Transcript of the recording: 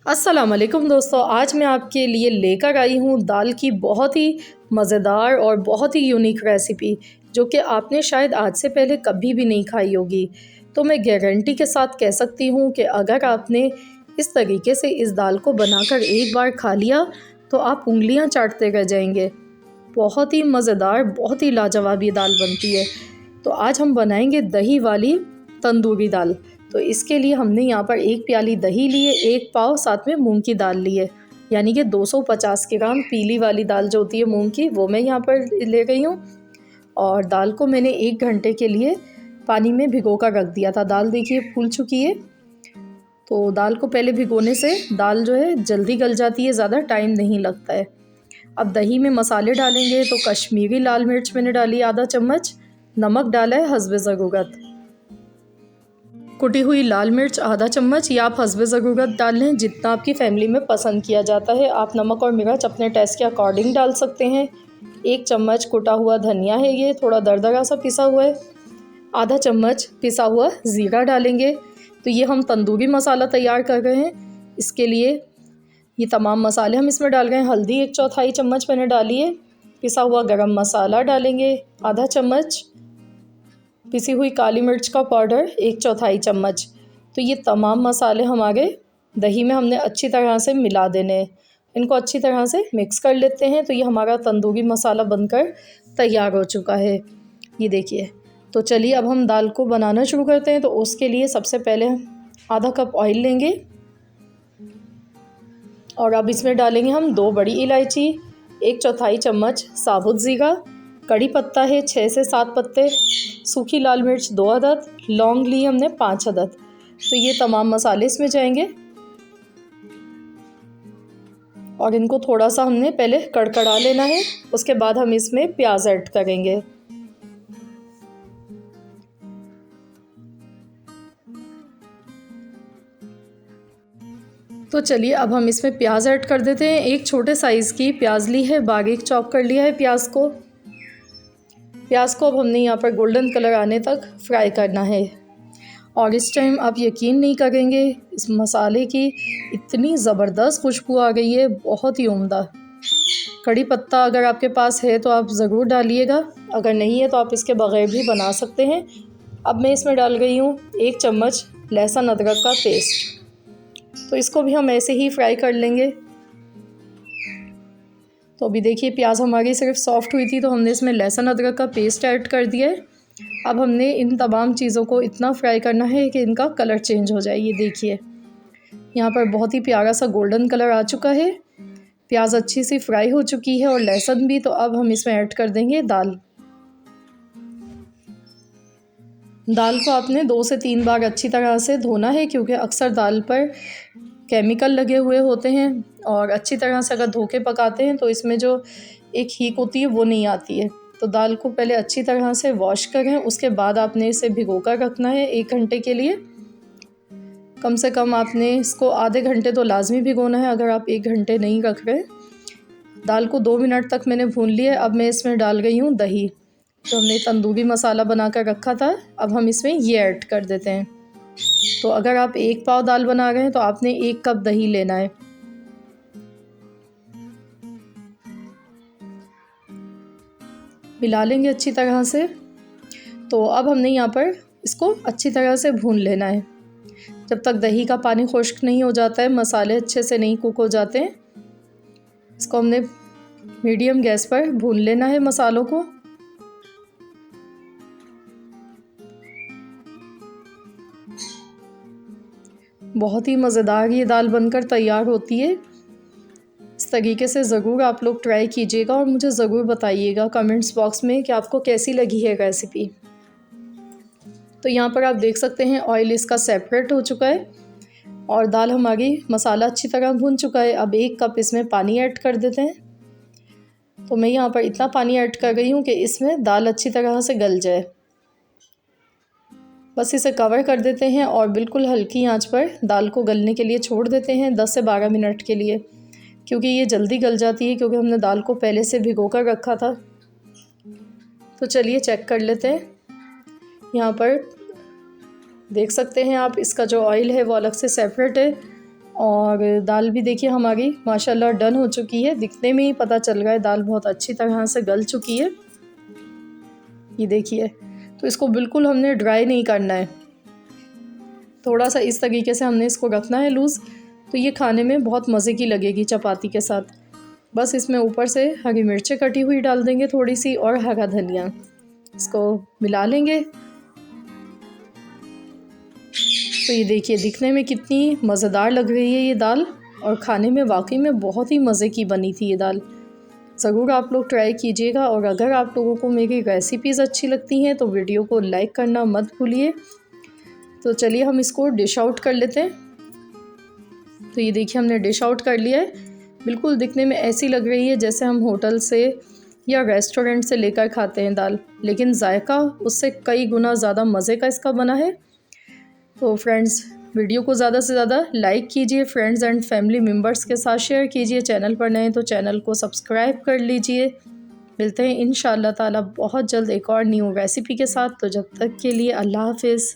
अस्सलाम वालेकुम दोस्तों, आज मैं आपके लिए लेकर आई हूँ दाल की बहुत ही मज़ेदार और बहुत ही यूनिक रेसिपी, जो कि आपने शायद आज से पहले कभी भी नहीं खाई होगी। तो मैं गारंटी के साथ कह सकती हूँ कि अगर आपने इस तरीके से इस दाल को बनाकर एक बार खा लिया तो आप उँगलियाँ चाटते रह जाएंगे। बहुत ही मज़ेदार, बहुत ही लाजवाब ये दाल बनती है। तो आज हम बनाएंगे दही वाली तंदूरी दाल। तो इसके लिए हमने यहाँ पर 1 प्याली दही ली है, 1 पाव साथ में मूंग की दाल ली है, यानी कि 250 ग्राम पीली वाली दाल जो होती है मूंग की, वो मैं यहाँ पर ले गई हूँ। और दाल को मैंने 1 घंटे के लिए पानी में भिगो कर रख दिया था। दाल देखिए फूल चुकी है। तो दाल को पहले भिगोने से दाल जो है जल्दी गल जाती है, ज़्यादा टाइम नहीं लगता है। अब दही में मसाले डालेंगे। तो कश्मीरी लाल मिर्च मैंने डाली आधा चम्मच, नमक डाला है हस्बे ज़रूरत, कुटी हुई लाल मिर्च आधा चम्मच, या आप हस्बे ज़रूरत डाल लें जितना आपकी फ़ैमिली में पसंद किया जाता है। आप नमक और मिर्च अपने टेस्ट के अकॉर्डिंग डाल सकते हैं। 1 चम्मच कुटा हुआ धनिया है, ये थोड़ा दरदरा सा पिसा हुआ है। आधा चम्मच पिसा हुआ ज़ीरा डालेंगे। तो ये हम तंदूरी मसाला तैयार कर रहे हैं, इसके लिए ये तमाम मसाले हम इसमें डाल रहे हैं। हल्दी 1/4 चम्मच मैंने डाली है। पिसा हुआ गरम मसाला डालेंगे आधा चम्मच। पिसी हुई काली मिर्च का पाउडर 1/4 चम्मच। तो ये तमाम मसाले हमारे दही में हमने अच्छी तरह से मिला देने हैं। इनको अच्छी तरह से मिक्स कर लेते हैं। तो ये हमारा तंदूरी मसाला बनकर तैयार हो चुका है, ये देखिए। तो चलिए अब हम दाल को बनाना शुरू करते हैं। तो उसके लिए सबसे पहले आधा कप ऑयल लेंगे और अब इसमें डालेंगे हम 2 बड़ी इलायची, 1/4 चम्मच साबुत ज़ीरा, कड़ी पत्ता है 6 से 7 पत्ते, सूखी लाल मिर्च 2 अदद, लौंग ली हमने 5 अदद। तो ये तमाम मसाले इसमें जाएंगे और इनको थोड़ा सा हमने पहले कड़कड़ा लेना है। उसके बाद हम इसमें प्याज ऐड करेंगे। तो चलिए अब हम इसमें प्याज ऐड कर देते हैं। 1 छोटे साइज़ की प्याज ली है, बारीक चॉप कर लिया है प्याज को। अब हमने यहाँ पर गोल्डन कलर आने तक फ्राई करना है। और इस टाइम आप यकीन नहीं करेंगे, इस मसाले की इतनी ज़बरदस्त खुशबू आ गई है, बहुत ही उम्दा। कड़ी पत्ता अगर आपके पास है तो आप ज़रूर डालिएगा, अगर नहीं है तो आप इसके बगैर भी बना सकते हैं। अब मैं इसमें डाल गई हूँ 1 चम्मच लहसुन अदरक का पेस्ट। तो इसको भी हम ऐसे ही फ्राई कर लेंगे। तो अभी देखिए प्याज हमारी सिर्फ सॉफ्ट हुई थी तो हमने इसमें लहसुन अदरक का पेस्ट ऐड कर दिया है। अब हमने इन तमाम चीज़ों को इतना फ्राई करना है कि इनका कलर चेंज हो जाए। ये देखिए यहाँ पर बहुत ही प्यारा सा गोल्डन कलर आ चुका है, प्याज अच्छी सी फ्राई हो चुकी है और लहसुन भी। तो अब हम इसमें ऐड कर देंगे दाल। दाल को आपने 2 से 3 बार अच्छी तरह से धोना है, क्योंकि अक्सर दाल पर केमिकल लगे हुए होते हैं और अच्छी तरह से अगर धो के पकाते हैं तो इसमें जो एक हीक होती है वो नहीं आती है। तो दाल को पहले अच्छी तरह से वॉश करें, उसके बाद आपने इसे भिगो कर रखना है 1 घंटे के लिए। कम से कम आपने इसको आधे घंटे तो लाजमी भिगोना है, अगर आप 1 घंटे नहीं रख रहे। दाल को 2 मिनट तक मैंने भून लिया है। अब मैं इसमें डाल गई हूँ दही, तो हमने तंदूरी मसाला बना कर रखा था। अब हम इसमें ये ऐड कर देते हैं। तो अगर आप 1 पाव दाल बना रहे हैं तो आपने 1 कप दही लेना है। मिला लेंगे अच्छी तरह से। तो अब हमने यहाँ पर इसको अच्छी तरह से भून लेना है, जब तक दही का पानी खुश्क नहीं हो जाता है, मसाले अच्छे से नहीं कुक हो जाते हैं। इसको हमने मीडियम गैस पर भून लेना है मसालों को। बहुत ही मज़ेदार ये दाल बनकर तैयार होती है। इस तरीके से ज़रूर आप लोग ट्राई कीजिएगा और मुझे ज़रूर बताइएगा कमेंट्स बॉक्स में कि आपको कैसी लगी है रेसिपी। तो यहाँ पर आप देख सकते हैं ऑयल इसका सेपरेट हो चुका है और दाल हमारी मसाला अच्छी तरह भून चुका है। अब 1 कप इसमें पानी ऐड कर देते हैं। तो मैं यहाँ पर इतना पानी ऐड कर गई हूँ कि इसमें दाल अच्छी तरह से गल जाए। बस इसे कवर कर देते हैं और बिल्कुल हल्की आंच पर दाल को गलने के लिए छोड़ देते हैं 10 से 12 मिनट के लिए, क्योंकि ये जल्दी गल जाती है, क्योंकि हमने दाल को पहले से भिगो कर रखा था। तो चलिए चेक कर लेते हैं। यहाँ पर देख सकते हैं आप, इसका जो ऑयल है वो अलग से सेपरेट है और दाल भी देखिए हमारी माशाल्लाह डन हो चुकी है। दिखने में ही पता चल रहा है दाल बहुत अच्छी तरह से गल चुकी है। ये देखिए, तो इसको बिल्कुल हमने ड्राई नहीं करना है, थोड़ा सा इस तरीके से हमने इसको रखना है लूज़। तो ये खाने में बहुत मज़े की लगेगी चपाती के साथ। बस इसमें ऊपर से हरी मिर्चें कटी हुई डाल देंगे थोड़ी सी, और हरा धनिया, इसको मिला लेंगे। तो ये देखिए दिखने में कितनी मज़ेदार लग रही है ये दाल, और खाने में वाकई में बहुत ही मज़े की बनी थी ये दाल। ज़रूर आप लोग ट्राई कीजिएगा, और अगर आप लोगों को मेरी रेसिपीज़ अच्छी लगती हैं तो वीडियो को लाइक करना मत भूलिए। तो चलिए हम इसको डिश आउट कर लेते हैं। तो ये देखिए हमने डिश आउट कर लिया है। बिल्कुल दिखने में ऐसी लग रही है जैसे हम होटल से या रेस्टोरेंट से लेकर खाते हैं दाल, लेकिन जायका उससे कई गुना ज़्यादा मज़े का इसका बना है। तो फ्रेंड्स, वीडियो को ज़्यादा से ज़्यादा लाइक कीजिए, फ्रेंड्स एंड फैमिली मेम्बर्स के साथ शेयर कीजिए। चैनल पर नए तो चैनल को सब्सक्राइब कर लीजिए। मिलते हैं इंशाअल्लाह ताला बहुत जल्द एक और न्यू रेसिपी के साथ। तो जब तक के लिए अल्लाह हाफिज़।